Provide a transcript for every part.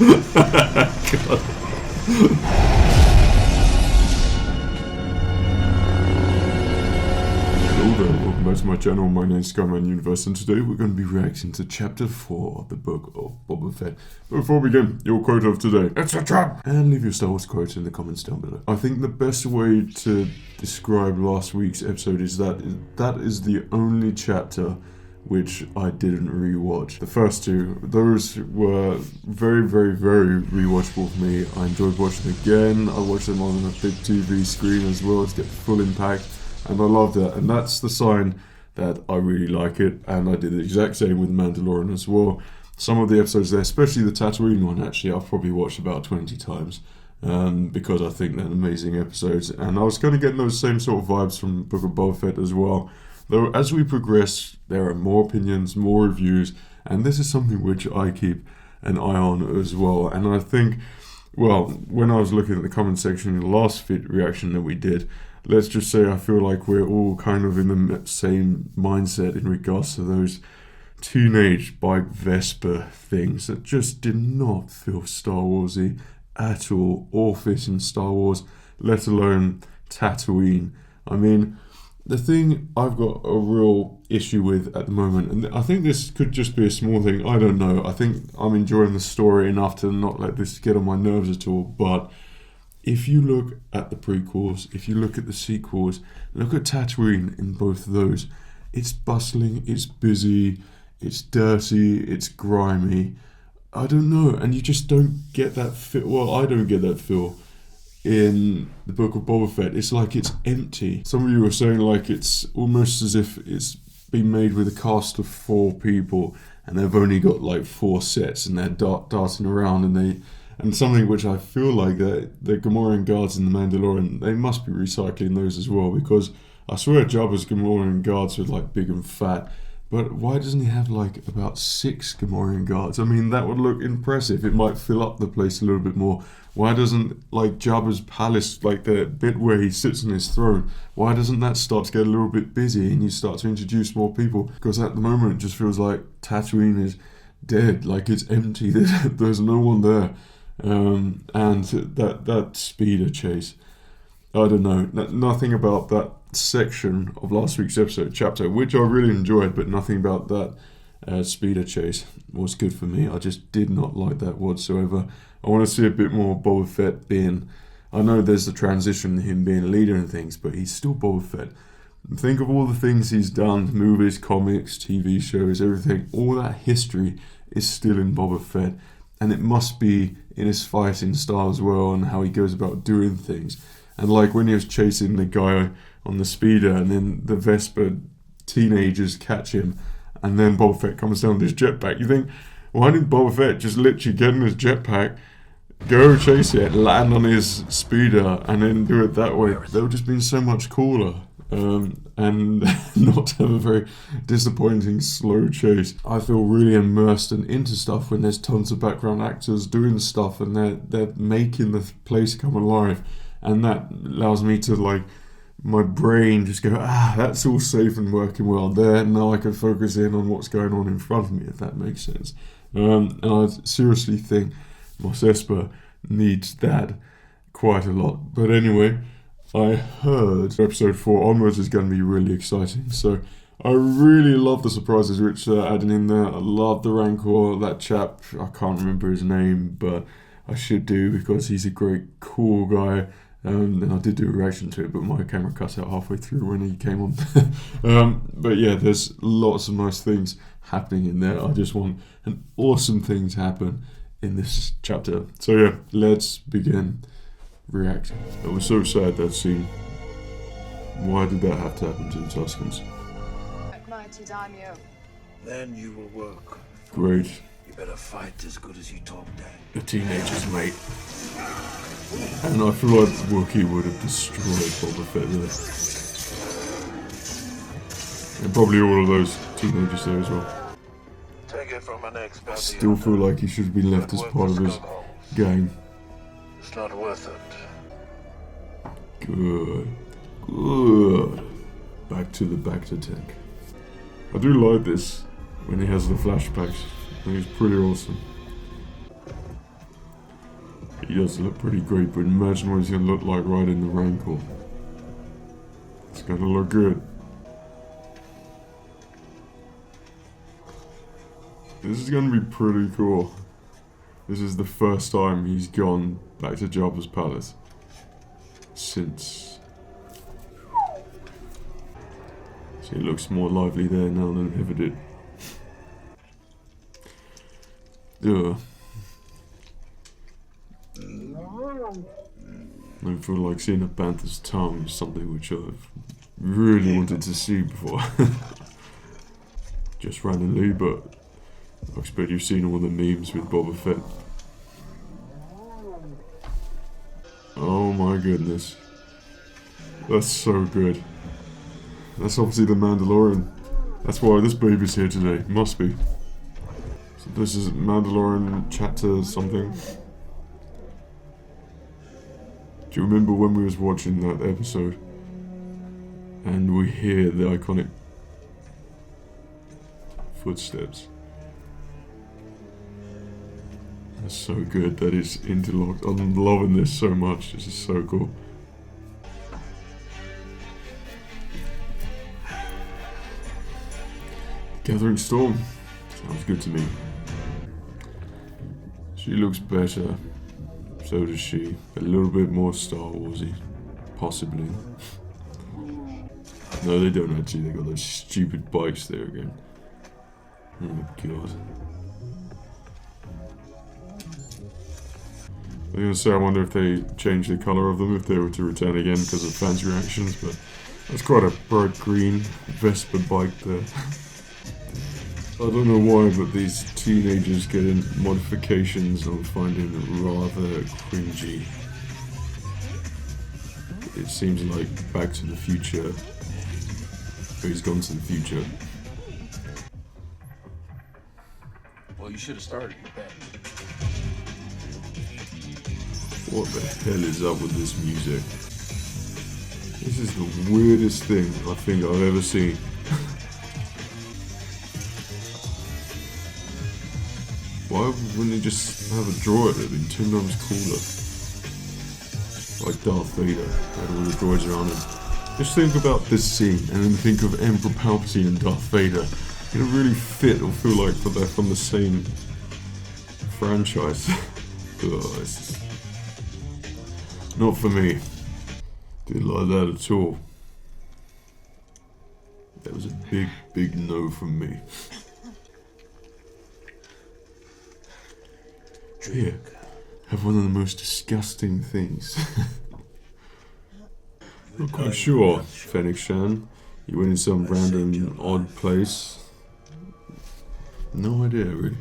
Hello there, welcome back to my channel. My name is SKYMAN Universe, and today we're going to be reacting to Chapter 4 of the book of Boba Fett. But before we begin, your quote of today: "It's a trap!" And leave your Star Wars quote in the comments down below. I think the best way to describe last week's episode is that is the only chapter which I didn't rewatch. The first two, those were very, very, very rewatchable for me. I enjoyed watching them again. I watched them on a big TV screen as well to get the full impact, and I loved it. And that's the sign that I really like it. And I did the exact same with Mandalorian as well. Some of the episodes there, especially the Tatooine one, actually I've probably watched about 20 times. Because I think they're amazing episodes. And I was kind of getting those same sort of vibes from Book of Boba Fett as well. Though as we progress, there are more opinions, more reviews, and this is something which I keep an eye on as well. And I think, well, when I was looking at the comment section in the last reaction that we did, let's just say I feel like we're all kind of in the same mindset in regards to those teenage bike Vespa things that just did not feel Star Warsy at all, or fit in Star Wars, let alone Tatooine. I mean, the thing I've got a real issue with at the moment, and I think this could just be a small thing, I don't know, I think I'm enjoying the story enough to not let this get on my nerves at all, but if you look at the prequels, if you look at the sequels, look at Tatooine in both of those, it's bustling, it's busy, it's dirty, it's grimy, I don't know, and you just don't get that feel, well, I don't get that feel in the Book of Boba Fett. It's like it's empty. Some of you were saying like it's almost as if it's been made with a cast of 4 people and they've only got like 4 sets and they're darting around, and something which I feel like the Gamorrean guards in the Mandalorian, they must be recycling those as well, because I swear Jabba's Gamorrean guards were like big and fat. But why doesn't he have like about 6 Gamorrean guards? I mean, that would look impressive. It might fill up the place a little bit more. Why doesn't, like, Jabba's palace, like the bit where he sits on his throne, why doesn't that start to get a little bit busy and you start to introduce more people? Because at the moment it just feels like Tatooine is dead, like it's empty, there's no one there. And that speeder chase, I don't know, nothing about that section of last week's chapter, which I really enjoyed, but nothing about that speeder chase was good for me. I just did not like that whatsoever. I want to see a bit more Boba Fett being, I know there's the transition, him being a leader and things, but he's still Boba Fett. Think of all the things he's done, movies, comics, TV shows, everything, all that history is still in Boba Fett, and it must be in his fighting style as well, and how he goes about doing things. And like when he was chasing the guy on the speeder, and then the Vespa teenagers catch him, and then Boba Fett comes down with his jetpack. You think, why didn't Boba Fett just literally get in his jetpack, go chase it, land on his speeder, and then do it that way? That would just been so much cooler. And not have a very disappointing slow chase. I feel really immersed and into stuff when there's tons of background actors doing stuff and they're making the place come alive, and that allows me to, like, my brain just go, that's all safe and working well there, now I can focus in on what's going on in front of me, if that makes sense. And I seriously think Mos Espa needs that quite a lot. But anyway, I heard episode 4 onwards is going to be really exciting, so I really love the surprises which they're adding in there. I love the Rancor, that chap, I can't remember his name, but I should do, because he's a great, cool guy. And I did do a reaction to it, but my camera cut out halfway through when he came on. But yeah, there's lots of nice things happening in there. I just want an awesome thing to happen in this chapter. So yeah, let's begin reacting. It was so sad, that scene. Why did that have to happen to the Tuscans? Mighty daimyo. Then you will work. Great. You better fight as good as you talk, Dan. The teenagers, mate. And I feel like Wookiee would have destroyed Boba Fett there. And probably all of those teenagers there as well. Take it from an expert. I still feel like he should have been left as part of his gang. It's not worth it. Good. Good. Back to the Bacta tech. I do like this when he has the flashbacks. I think it's pretty awesome. He does look pretty great, but imagine what he's going to look like right in the Rancor. It's going to look good. This is going to be pretty cool. This is the first time he's gone back to Jabba's palace since. So he looks more lively there now than ever did. Ugh. I feel like seeing a panther's tongue is something which I've really wanted to see before. Just randomly, but I expect you've seen all the memes with Boba Fett. Oh my goodness. That's so good. That's obviously the Mandalorian. That's why this baby's here today. Must be. So this is Mandalorian chapter something. Do you remember when we was watching that episode and we hear the iconic footsteps? That's so good. That is interlocked. I'm loving this so much. This is so cool. Gathering Storm. Sounds good to me. She looks better. So does she. A little bit more Star Warsy. Possibly. No, they don't actually. They got those stupid bikes there again. Oh my god. I was going to say, I wonder if they changed the colour of them if they were to return again because of fans' reactions, but that's quite a bright green Vespa bike there. I don't know why, but these teenagers getting modifications I'm finding rather cringy. It seems like Back to the Future, or he's gone to the future. Well, you should have started with that. What the hell is up with this music? This is the weirdest thing I think I've ever seen. Why wouldn't he just have a droid? It'd be 10 times cooler. Like Darth Vader, had all the droids around him. Just think about this scene and then think of Emperor Palpatine and Darth Vader. It'll really fit or feel like they're from the same franchise. Ugh, it's just not for me. Didn't like that at all. That was a big, big no from me. Here, have one of the most disgusting things. Not quite sure, Fennec Shan. You went in some random odd place. No idea, really.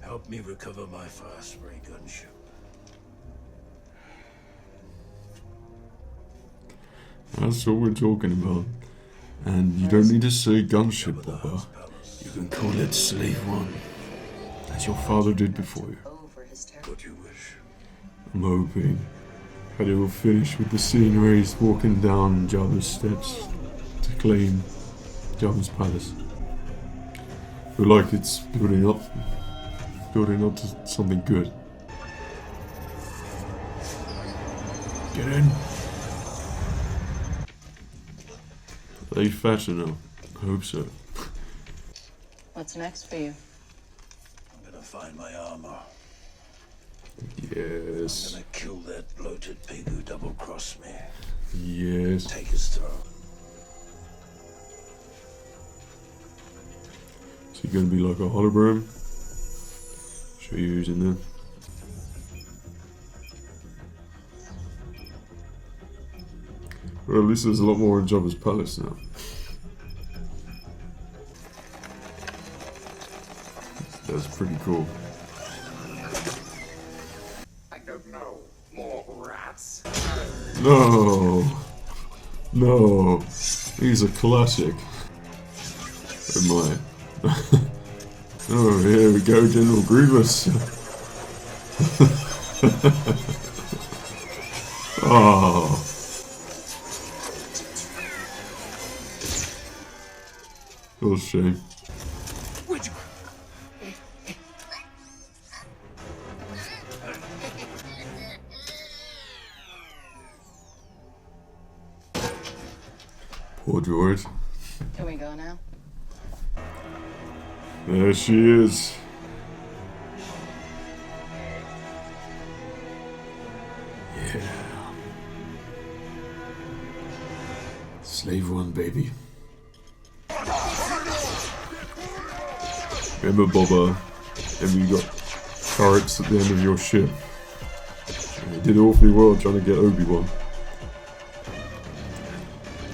Help me recover my fast ray gunship. That's all we're talking about. And you don't need to say gunship, Boba. You can call it Slave One, as your father did before you. What you wish. I'm hoping that it will finish with the scene where he's walking down Jabba's steps to claim Jabba's palace. I feel like it's building up to something good. Get in. Are they fatter now? I hope so. What's next for you? I'm gonna find my armor. Yes. I'm gonna kill that bloated pig who double-crossed me. Yes. Take his throne. Is he gonna be like a hologram? Show you who's in there. Well, at least there's a lot more in Jabba's palace now. That's pretty cool. I don't know. More rats. No! No! He's a classic. Oh my. Oh, here we go, General Grievous. Oh. What a shame. Where'd you... Poor droid. Can we go now? There she is. Yeah. Slave one, baby. Remember, Boba, and you got turrets at the end of your ship. You did awfully well trying to get Obi-Wan.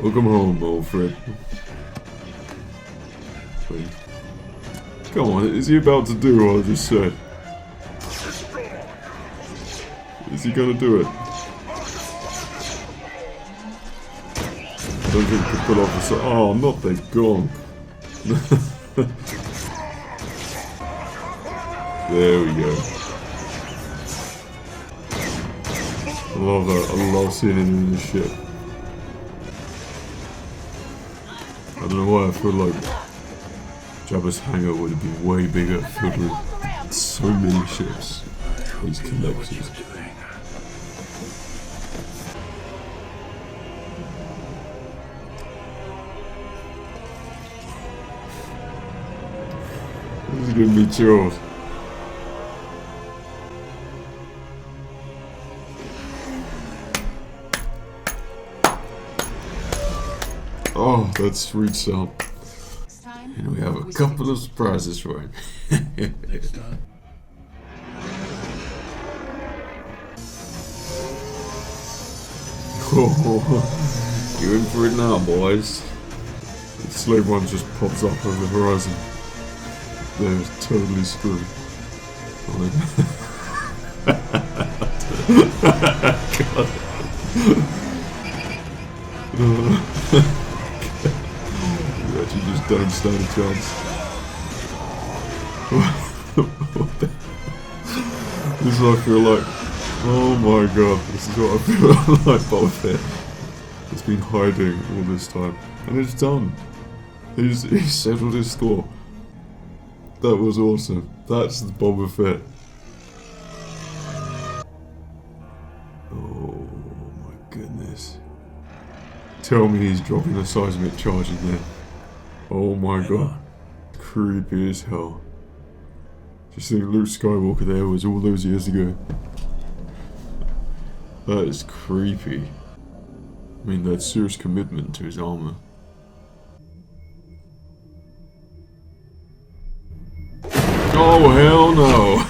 Welcome home, old friend. Wait. Come on, is he about to do what I just said? Is he gonna do it? I don't think he can pull off the... Oh, not the gong. There we go. I love that. I love seeing him in the ship. I don't know why I feel like Jabba's hangar would have been way bigger, filled with so many ships. He's collected. This is gonna be chilled. Oh, that's sweet sound. And we have a couple of surprises for him. Next time. Oh, you're in for it now, boys. The slave one just pops up over the horizon. They're totally screwed. You actually just don't stand a chance. This is what I feel like. Oh my god, this is what I feel like Boba Fett. It's been hiding all this time. And it's done. He settled his score. That was awesome. That's the Boba Fett. Oh my goodness. Tell me he's dropping a seismic charge in there. Oh my god. Creepy as hell. Just think Luke Skywalker there was all those years ago. That is creepy. I mean, that's serious commitment to his armor. Oh hell no!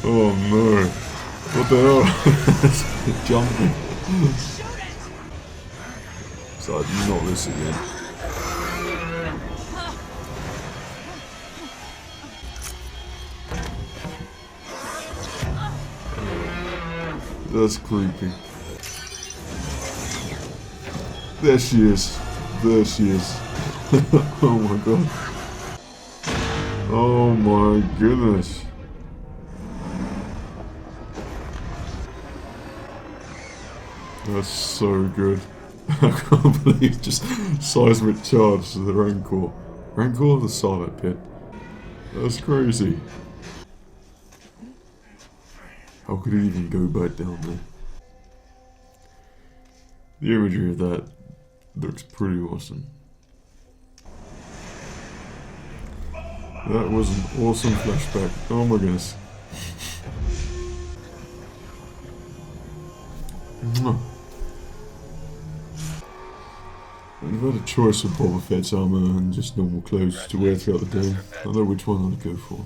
Oh no! What the hell? Jumping. So not this again. That's creepy. There she is. There she is. Oh my god. Oh my goodness. That's so good. I can't believe just seismic charge to the Rancor. Rancor or the Sarlacc pit? That's crazy. How could it even go back down there? The imagery of that looks pretty awesome. That was an awesome flashback. Oh my goodness. I've had a choice of Boba Fett's armor and just normal clothes to wear throughout the day. I know which one I'd go for.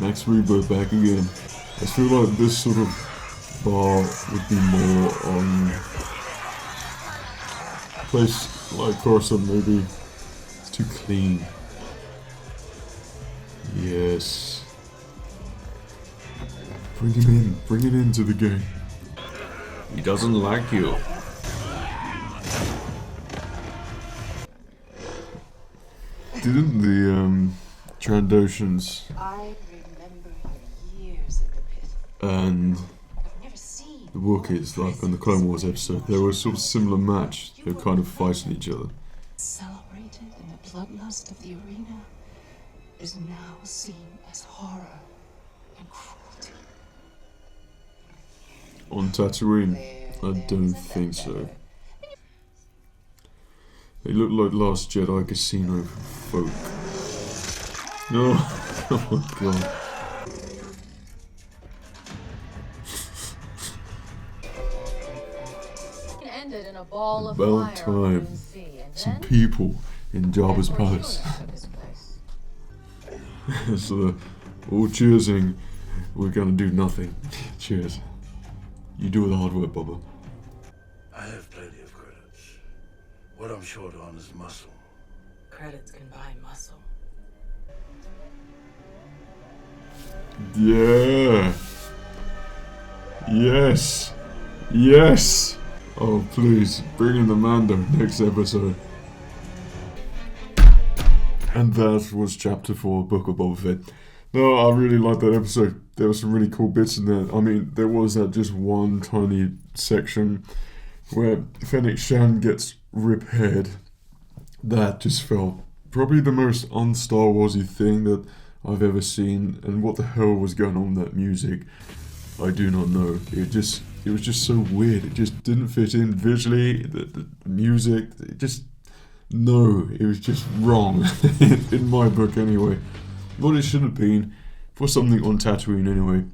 Max Rebo back again. I feel like this sort of bar would be more on a place like Coruscant maybe. It's too clean. Yes. Bring him in. Bring it into the game. He doesn't like you. Didn't the Trandoshans I remember your years at the pit. and I've never seen the Wookiees, like on the Clone Wars episode, they were sort of similar match. They were kind of fighting each other. celebrated in the bloodlust of the arena is now seen as horror and cruelty. on Tatooine? I don't think so. They look like Last Jedi casino folk. No, oh my god. Ended in a ball of About fire time. over the sea, and Some then people in Jabba's Emperor palace. Yoda took his place. So, all cheersing, we're gonna do nothing. Cheers. You do the hard work, Boba. I have plenty of credits. What I'm short on is muscle. Credits can buy muscle. Yeah. Yes. Yes. Oh, please, bring in the Mando next episode. And that was chapter 4, Book of Boba Fett. No, I really liked that episode. There were some really cool bits in there. I mean, there was that just one tiny section where Fennec Shan gets repaired. That just felt probably the most un-Star Warsy thing that I've ever seen. And what the hell was going on with that music? I do not know. It was just so weird. It just didn't fit in visually. The music, it was just wrong in my book anyway. What it should have been for something on Tatooine anyway.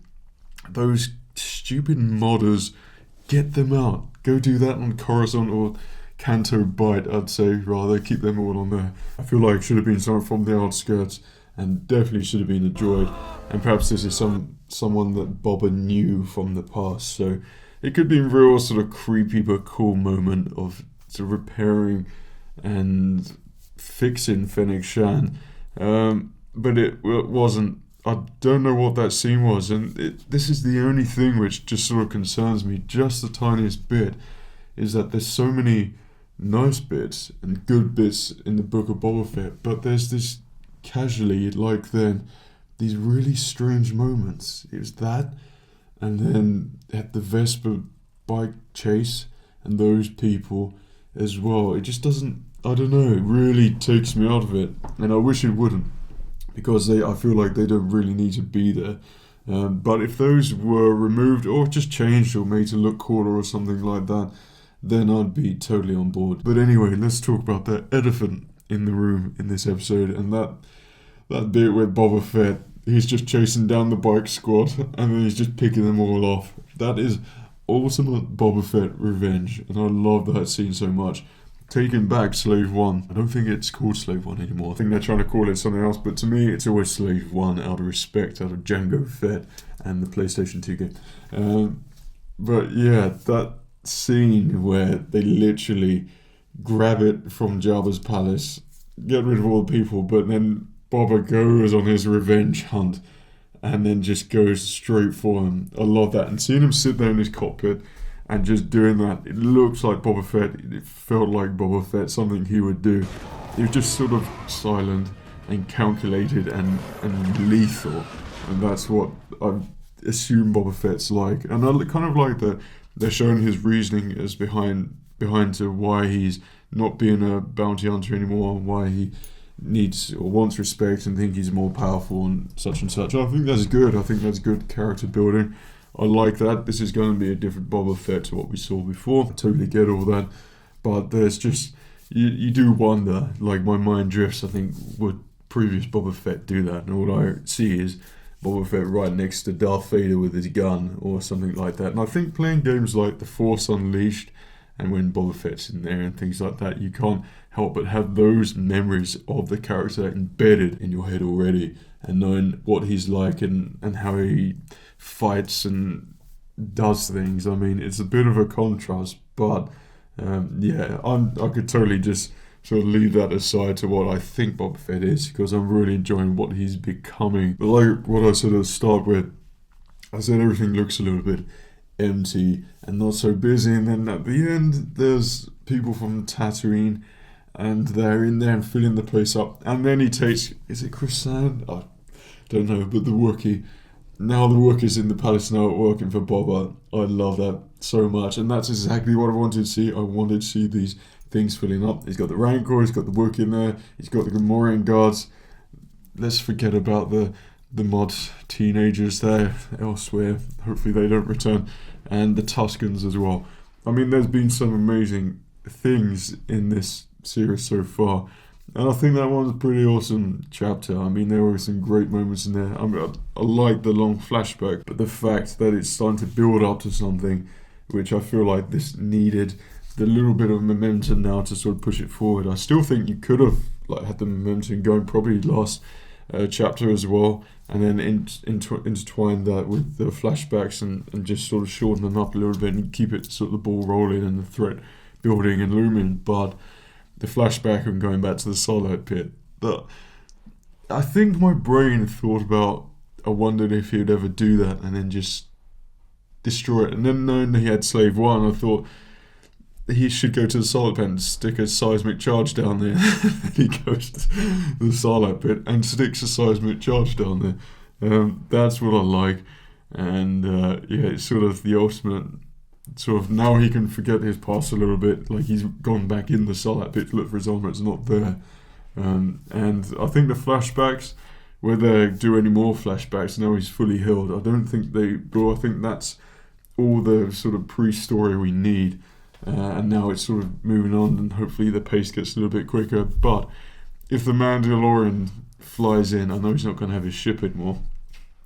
Those stupid modders, get them out. Go do that on Coruscant or Canto Bight, I'd say, rather. Keep them all on there. I feel like it should have been someone from the outskirts, and definitely should have been a droid. And perhaps this is someone that Boba knew from the past, so it could be a real sort of creepy but cool moment of sort of repairing and fixing Fennec Shan. But it wasn't. I don't know what that scene was, and this is the only thing which just sort of concerns me, just the tiniest bit, is that there's so many nice bits and good bits in the Book of Boba Fett, but there's this casually, like then, these really strange moments. It was that, and then at the Vespa bike chase, and those people as well. It just doesn't, I don't know, it really takes me out of it, and I wish it wouldn't, because I feel like they don't really need to be there. But if those were removed or just changed or made to look cooler or something like that, then I'd be totally on board. But anyway, let's talk about the elephant in the room in this episode, and that bit where Boba Fett, he's just chasing down the bike squad and then he's just picking them all off. That is ultimate Boba Fett revenge, and I love that scene so much. Taking back Slave 1. I don't think it's called Slave 1 anymore. I think they're trying to call it something else, but to me it's always Slave 1 out of respect, out of Jango Fett and the PlayStation 2 game. But yeah, that scene where they literally grab it from Jabba's palace, get rid of all the people, but then Boba goes on his revenge hunt and then just goes straight for him. I love that. And seeing him sit there in his cockpit and just doing that, it looks like Boba Fett. It felt like Boba Fett, something he would do. He was just sort of silent and calculated and lethal. And that's what I assume Boba Fett's like. And I kind of like that they're showing his reasoning as behind to why he's not being a bounty hunter anymore, why he needs or wants respect and think he's more powerful and such and such. I think that's good. I think that's good character building. I like that. This is going to be a different Boba Fett to what we saw before. I totally get all that. But there's just, you do wonder, like my mind drifts, I think, would previous Boba Fett do that? And all I see is Boba Fett right next to Darth Vader with his gun or something like that. And I think playing games like The Force Unleashed and when Boba Fett's in there and things like that, you can't help but have those memories of the character embedded in your head already, and knowing what he's like and how he fights and does things. I mean, it's a bit of a contrast, but yeah, I could totally just sort of leave that aside to what I think Boba Fett is, because I'm really enjoying what he's becoming. But like what I sort of start with, I said everything looks a little bit empty and not so busy, and then at the end there's people from Tatooine and they're in there and filling the place up, and then he takes, is it Chrysan? I don't know, but the Wookiee. Now the Wookiee's in the palace now working for Boba. I love that so much, and that's exactly what I wanted to see. I wanted to see these things filling up. He's got the Rancor, he's got the Wookiee in there, he's got the Gamorrean guards. Let's forget about the the mod teenagers there elsewhere. Hopefully they don't return. And the Tuscans as well. I mean, there's been some amazing things in this series so far. And I think that one's a pretty awesome chapter. I mean, there were some great moments in there. I mean, I like the long flashback, but the fact that it's starting to build up to something, which I feel like this needed the little bit of momentum now to sort of push it forward. I still think you could have had the momentum going probably last chapter as well, and then intertwine that with the flashbacks and just sort of shorten them up a little bit and keep it sort of the ball rolling and the threat building and looming. But the flashback and going back to the Starlight Pit, I think my brain thought about, I wondered if he'd ever do that and then just destroy it. And then knowing that he had Slave One, I thought he should go to the Starlight Pit and stick a seismic charge down there. He goes to the Starlight Pit and sticks a seismic charge down there. That's what I like. And it's sort of the ultimate, sort of, now he can forget his past a little bit. Like, he's gone back in the Starlight Pit to look for his armor, it's not there. And I think the flashbacks, whether they do any more flashbacks now he's fully healed, I don't think they will. I think that's all the sort of pre-story we need. And now it's sort of moving on, and hopefully the pace gets a little bit quicker. But if the Mandalorian flies in, I know he's not going to have his ship anymore.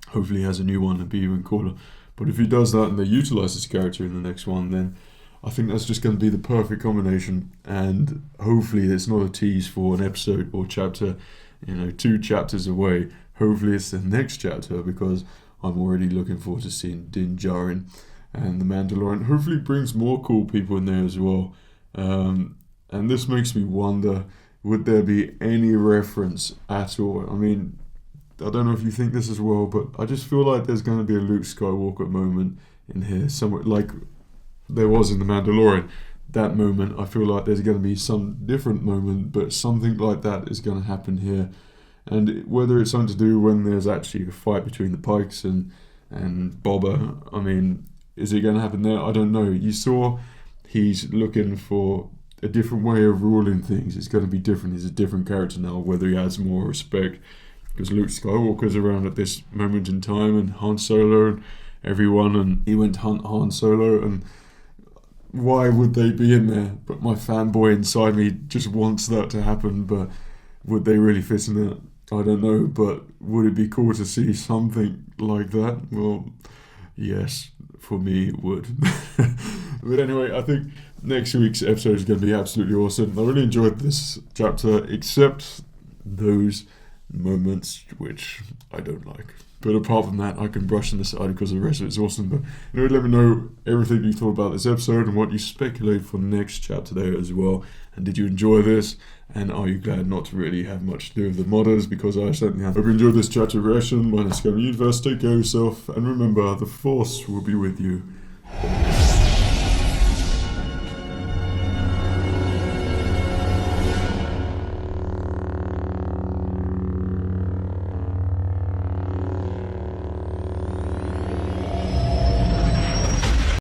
Hopefully he has a new one and be even cooler. But if he does that and they utilise his character in the next one, then I think that's just going to be the perfect combination. And hofully it's not a tease for an episode or chapter, 2 chapters away. Hopefully it's the next chapter, because I'm already looking forward to seeing Din Djarin and the Mandalorian. Hopefully it brings more cool people in there as well. And this makes me wonder, would there be any reference at all? I mean, I don't know if you think this as well, but I just feel like there's going to be a Luke Skywalker moment in here, somewhere like there was in The Mandalorian. That moment, I feel like there's going to be some different moment, but something like that is going to happen here. And whether it's something to do when there's actually a fight between the Pikes and Boba, I mean, is it going to happen there? I don't know. You saw he's looking for a different way of ruling things. It's going to be different. He's a different character now, whether he has more respect. Because Luke Skywalker's around at this moment in time, and Han Solo and everyone, and he went to hunt Han Solo, and why would they be in there? But my fanboy inside me just wants that to happen, but would they really fit in it? I don't know, but would it be cool to see something like that? Well, yes, for me it would. But anyway, I think next week's episode is going to be absolutely awesome. I really enjoyed this chapter, except those moments which I don't like. But apart from that, I can brush them aside because the rest of it's awesome. But let me know everything you thought about this episode and what you speculate for the next chapter there as well. And did you enjoy this? And are you glad not to really have much to do with the modders? Because I certainly have. Hope you enjoyed this chapter reaction. My name is SKYMAN. Take care of yourself, and remember, the Force will be with you.